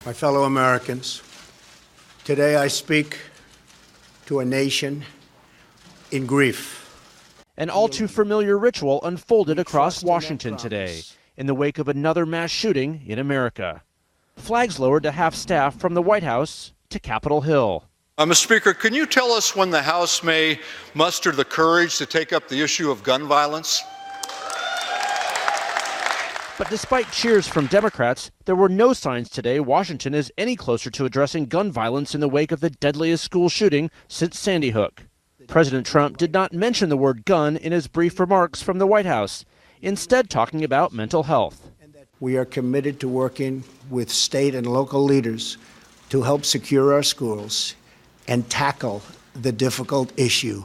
My fellow Americans, today I speak to a nation in grief. An all too familiar ritual unfolded across Washington today in the wake of another mass shooting in America. Flags lowered to half staff from the White House to Capitol Hill. Mr. Speaker, can you tell us when the House may muster the courage to take up the issue of gun violence? But despite cheers from Democrats, there were no signs today Washington is any closer to addressing gun violence in the wake of the deadliest school shooting since Sandy Hook. President Trump did not mention the word gun in his brief remarks from the White House, instead talking about mental health. We are committed to working with state and local leaders to help secure our schools and tackle the difficult issue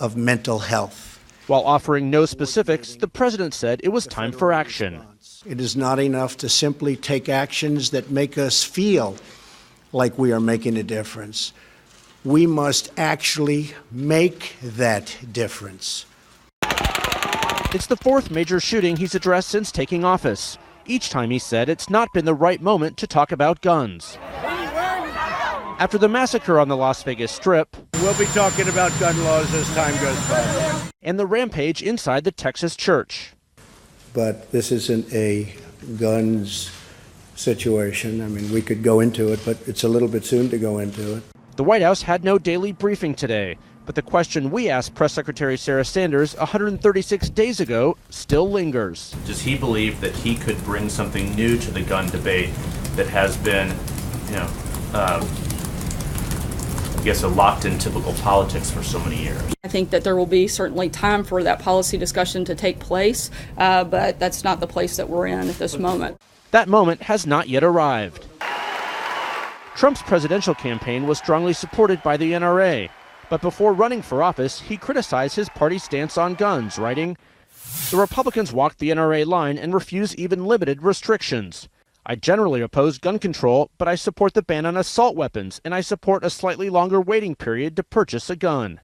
of mental health. While offering no specifics, the president said it was time for action. It is not enough to simply take actions that make us feel like we are making a difference. We must actually make that difference. It's the fourth major shooting he's addressed since taking office. Each time he said it's not been the right moment to talk about guns. After the massacre on the Las Vegas Strip, we'll be talking about gun laws as time goes by. And the rampage inside the Texas church. But this isn't a guns situation. I mean, we could go into it, but it's a little bit soon to go into it. The White House had no daily briefing today, but the question we asked Press Secretary Sarah Sanders 136 days ago still lingers. Does he believe that he could bring something new to the gun debate that has been, locked in typical politics for so many years? I think that there will be certainly time for that policy discussion to take place, but that's not the place that we're in at this moment. That moment has not yet arrived. Trump's presidential campaign was strongly supported by the NRA, but before running for office, he criticized his party's stance on guns, writing, "The Republicans walked the NRA line and refuse even limited restrictions. I generally oppose gun control, but I support the ban on assault weapons, and I support a slightly longer waiting period to purchase a gun."